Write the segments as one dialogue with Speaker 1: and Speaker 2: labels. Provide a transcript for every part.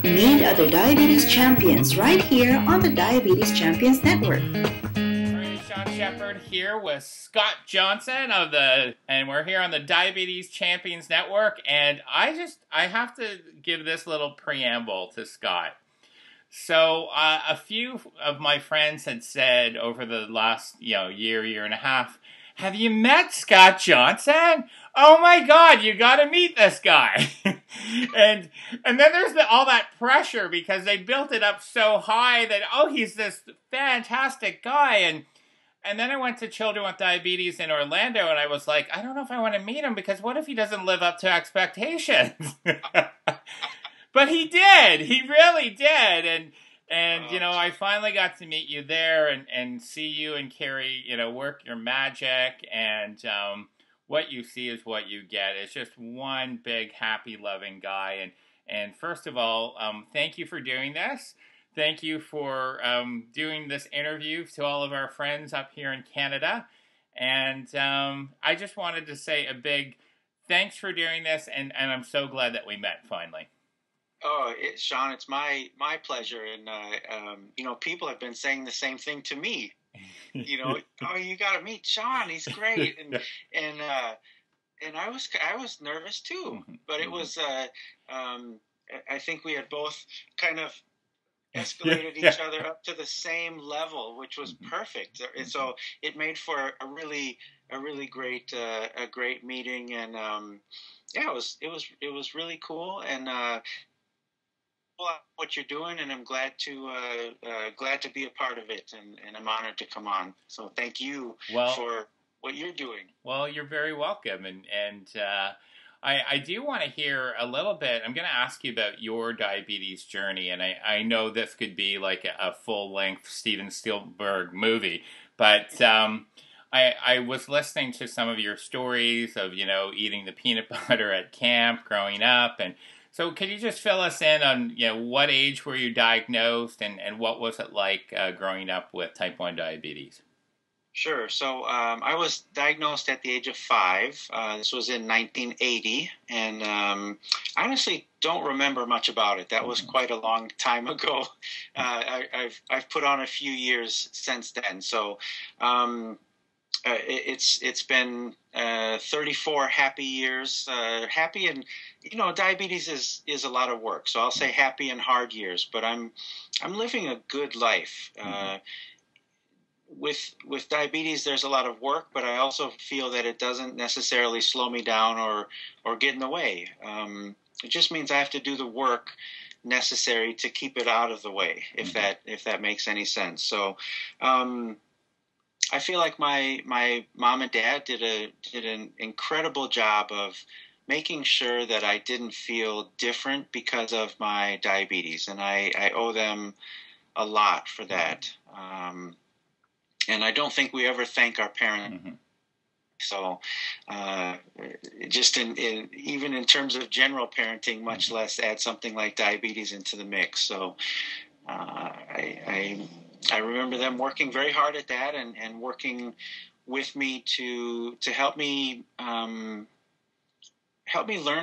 Speaker 1: Meet other diabetes champions right here on the Diabetes Champions Network.
Speaker 2: Shawn Shepheard here with Scott Johnson and we're here on the Diabetes Champions Network. And I have to give this little preamble to Scott. So a few of my friends had said over the last year and a half, have you met Scott Johnson? Oh my God, you got to meet this guy. and then there's all that pressure because they built it up so high that, he's this fantastic guy. And then I went to Children with Diabetes in Orlando, and I was like, I don't know if I want to meet him because what if he doesn't live up to expectations? But he did. He really did. And I finally got to meet you there and see you and Carrie, work your magic. And what you see is what you get. It's just one big, happy, loving guy. And first of all, thank you for doing this. Thank you for doing this interview to all of our friends up here in Canada. And I just wanted to say a big thanks for doing this. And I'm so glad that we met finally.
Speaker 3: Oh, Shawn, it's my pleasure. And, people have been saying the same thing to me. You got to meet Shawn. He's great. And I was nervous too, but it was, I think we had both kind of escalated each other up to the same level, which was perfect. And so it made for a really great, a great meeting. And, it was really cool. And, what you're doing, and I'm glad to be a part of it, and I'm honored to come on. So thank you for what you're doing.
Speaker 2: Well, you're very welcome, and I do want to hear a little bit. I'm going to ask you about your diabetes journey, and I know this could be like a full-length Steven Spielberg movie, but I was listening to some of your stories of eating the peanut butter at camp growing up, and so can you just fill us in on, what age were you diagnosed and what was it like growing up with type 1 diabetes?
Speaker 3: Sure. So I was diagnosed at the age of 5. This was in 1980. And I honestly don't remember much about it. That was quite a long time ago. I've put on a few years since then. So it's been 34 happy years. Happy and diabetes is a lot of work. So I'll say happy and hard years. But I'm living a good life. With diabetes, there's a lot of work, but I also feel that it doesn't necessarily slow me down or get in the way. It just means I have to do the work necessary to keep it out of the way, if that makes any sense. So. I feel like my mom and dad did an incredible job of making sure that I didn't feel different because of my diabetes, and I owe them a lot for that. And I don't think we ever thank our parents. Mm-hmm. So, just even in terms of general parenting, much less add something like diabetes into the mix. So, I remember them working very hard at that and working with me to help me learn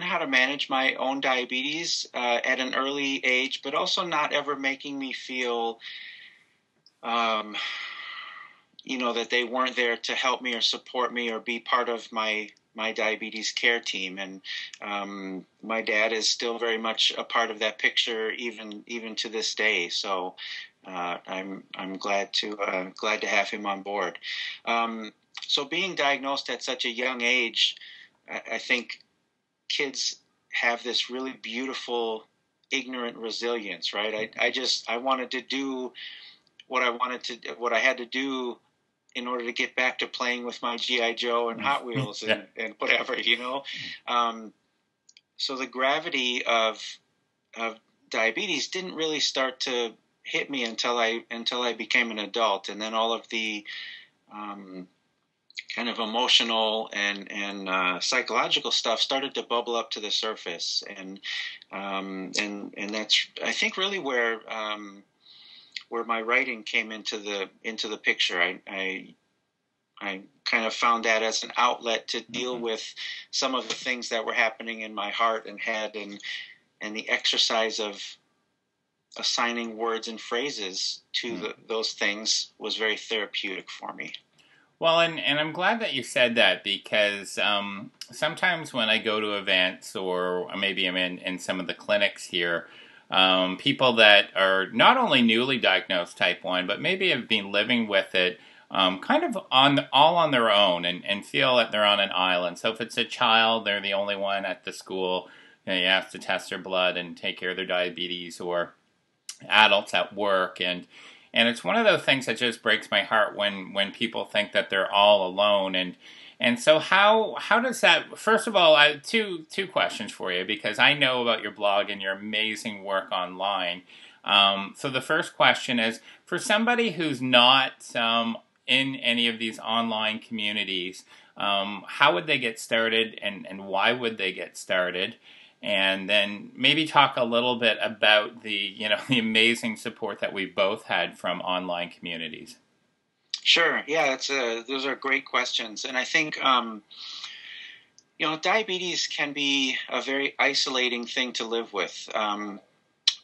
Speaker 3: how to manage my own diabetes at an early age, but also not ever making me feel, that they weren't there to help me or support me or be part of my diabetes care team. And my dad is still very much a part of that picture, even to this day. So. I'm glad to have him on board. So being diagnosed at such a young age, I think kids have this really beautiful, ignorant resilience, right? I wanted to do what I had to do in order to get back to playing with my G.I. Joe and Hot Wheels and whatever, So the gravity of diabetes didn't really start to hit me until I became an adult, and then all of the kind of emotional and psychological stuff started to bubble up to the surface, and that's, I think, really where my writing came into the picture. I kind of found that as an outlet to deal with some of the things that were happening in my heart and head, and the exercise of assigning words and phrases to those things was very therapeutic for me.
Speaker 2: Well, and I'm glad that you said that, because sometimes when I go to events, or maybe I'm in some of the clinics here, people that are not only newly diagnosed type 1, but maybe have been living with it kind of all on their own, and feel that they're on an island. So if it's a child, they're the only one at the school. You have to test their blood and take care of their diabetes, or adults at work, and it's one of those things that just breaks my heart when people think that they're all alone. And so how does that, first of all, I two questions for you, because I know about your blog and your amazing work online. So the first question is, for somebody who's not in any of these online communities, how would they get started, and why would they get started? And then maybe talk a little bit about the the amazing support that we both had from online communities.
Speaker 3: Sure. Yeah, those are great questions. And I think, diabetes can be a very isolating thing to live with,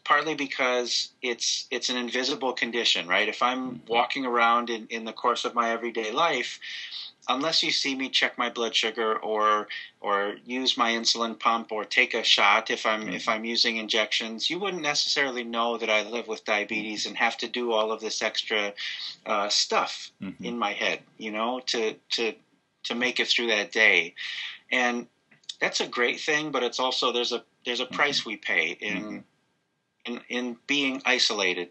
Speaker 3: partly because it's an invisible condition, right? If I'm walking around in the course of my everyday life, unless you see me check my blood sugar or use my insulin pump or take a shot if I'm using injections, you wouldn't necessarily know that I live with diabetes and have to do all of this extra stuff in my head, to make it through that day. And that's a great thing, but it's also there's a price we pay in being isolated.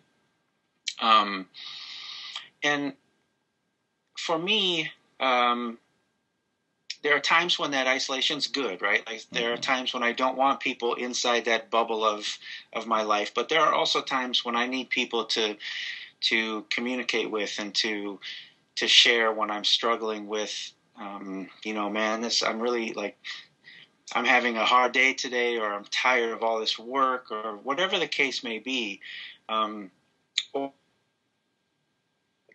Speaker 3: And for me, there are times when that isolation's good, right? Like there are times when I don't want people inside that bubble of my life, but there are also times when I need people to communicate with and to share when I'm struggling with, I'm really like, I'm having a hard day today, or I'm tired of all this work, or whatever the case may be. Or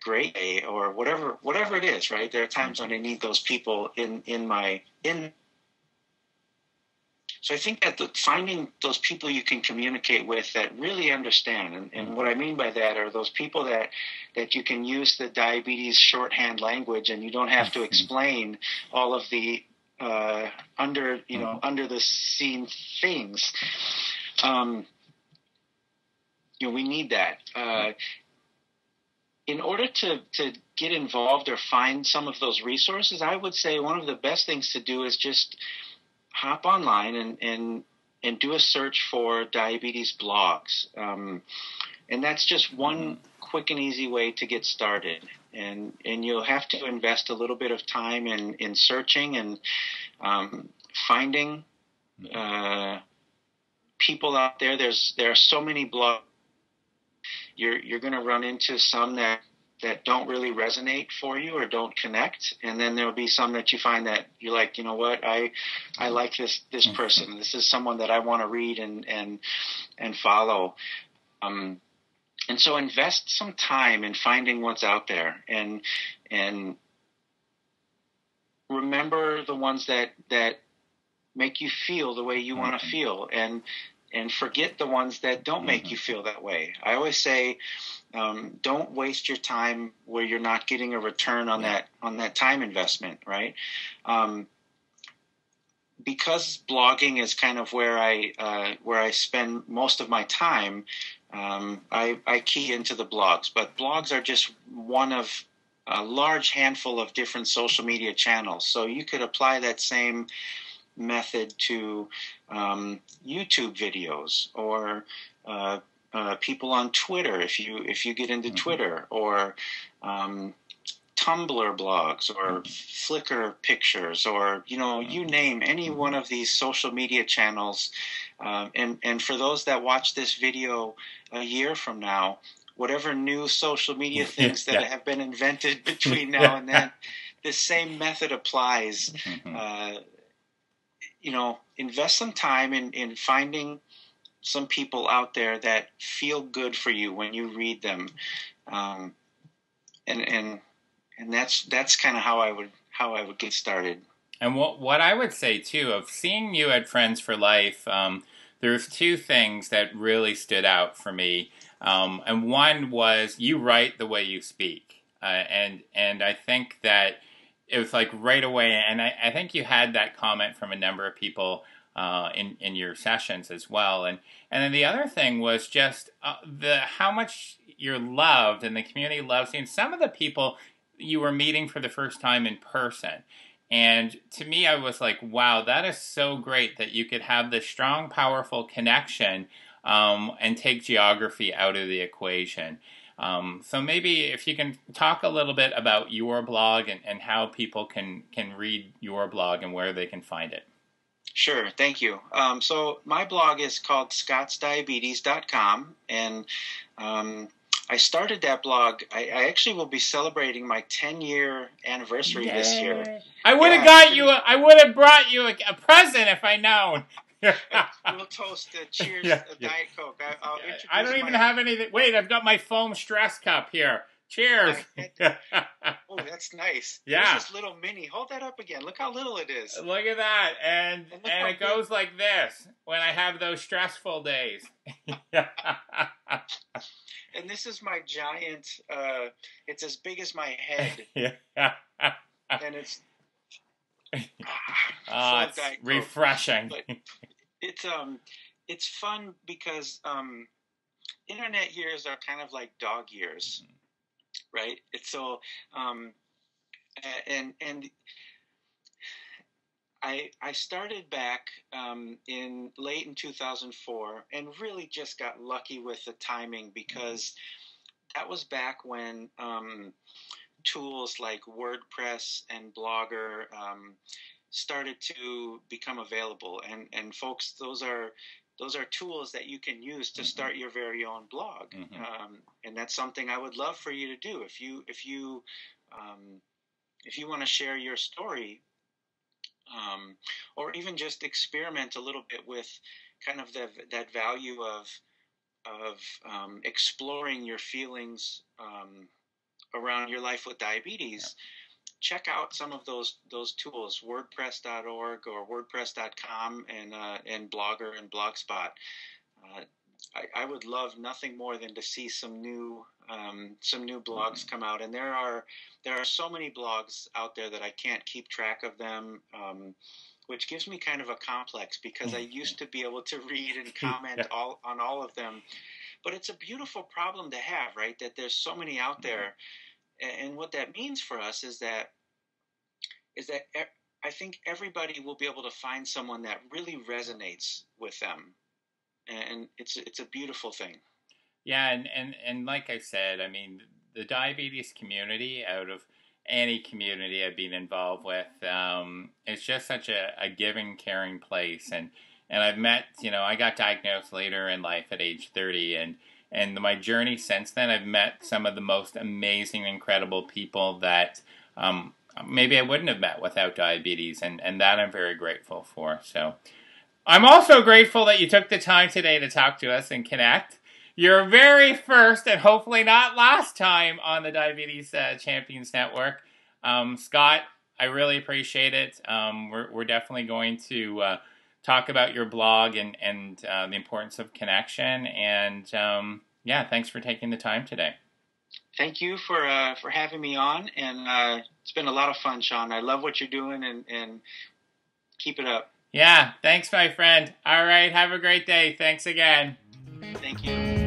Speaker 3: great day, or whatever it is, right? There are times when I need those people in. So I think that finding those people you can communicate with that really understand, and what I mean by that are those people that you can use the diabetes shorthand language, and you don't have to explain all of the under the scene things. We need that. In order to get involved or find some of those resources, I would say one of the best things to do is just hop online and do a search for diabetes blogs. And that's just one quick and easy way to get started. And you'll have to invest a little bit of time in searching and finding people out there. There are so many blogs. You're going to run into some that don't really resonate for you or don't connect, and then there'll be some that you find that you're like, you know what, I like this person. This is someone that I want to read and follow. And so invest some time in finding what's out there, and remember the ones that make you feel the way you want to feel, and forget the ones that don't make you feel that way. I always say, don't waste your time where you're not getting a return on that time investment, right? Because blogging is kind of where I spend most of my time. I key into the blogs, but blogs are just one of a large handful of different social media channels. So you could apply that same method to YouTube videos, or people on Twitter if you get into Twitter, or Tumblr blogs, or Flickr pictures, or you name any one of these social media channels. And for those that watch this video a year from now, whatever new social media things that have been invented between now and then, the same method applies. Invest some time in finding some people out there that feel good for you when you read them, and that's kind of how I would get started.
Speaker 2: And what I would say too, of seeing you at Friends for Life, there's two things that really stood out for me. And one was you write the way you speak. And I think that it was like right away, and I think you had that comment from a number of people in your sessions as well. And then the other thing was just how much you're loved and the community loves you. And some of the people you were meeting for the first time in person. And to me, I was like, wow, that is so great that you could have this strong, powerful connection and take geography out of the equation. So maybe if you can talk a little bit about your blog and how people can read your blog and where they can find it.
Speaker 3: Sure, thank you. So my blog is called scottsdiabetes.com, and I started that blog. I actually will be celebrating my 10-year anniversary this year.
Speaker 2: I would have I would have brought you a present if I known.
Speaker 3: We'll toast cheers, Diet Coke.
Speaker 2: I don't even have anything. Wait, I've got my foam stress cup here. Cheers.
Speaker 3: Oh, that's nice.
Speaker 2: Yeah.
Speaker 3: There's this little mini. Hold that up again. Look how little it is.
Speaker 2: Look at that. And it goes like this when I have those stressful days.
Speaker 3: And this is my giant, it's as big as my head. And it's
Speaker 2: it's refreshing.
Speaker 3: But it's fun because internet years are kind of like dog years, right? It's so and I started back in late in 2004 and really just got lucky with the timing, because that was back when tools like WordPress and Blogger started to become available, and folks, those are tools that you can use to start your very own blog, and that's something I would love for you to do if you want to share your story, or even just experiment a little bit with kind of that value of exploring your feelings around your life with diabetes. Check out some of those tools, WordPress.org or WordPress.com and Blogger and Blogspot. I would love nothing more than to see some new blogs come out, and there are so many blogs out there that I can't keep track of them, which gives me kind of a complex, because I used to be able to read and comment on all of them. But it's a beautiful problem to have, right? That there's so many out there. And what that means for us is that I think everybody will be able to find someone that really resonates with them. And it's a beautiful thing.
Speaker 2: Yeah, and like I said, I mean, the diabetes community, out of any community I've been involved with, it's just such a giving, caring place. And I've met, I got diagnosed later in life at age 30, and my journey since then, I've met some of the most amazing, incredible people that maybe I wouldn't have met without diabetes, and that I'm very grateful for. So I'm also grateful that you took the time today to talk to us and connect. Your very first and hopefully not last time on the Diabetes Champions Network. Scott, I really appreciate it. We're definitely going to talk about your blog and the importance of connection. And thanks for taking the time today.
Speaker 3: Thank you for having me on, and it's been a lot of fun, Shawn. I love what you're doing, and keep it up.
Speaker 2: Yeah, thanks, my friend. All right, have a great day. Thanks again.
Speaker 3: Thank you.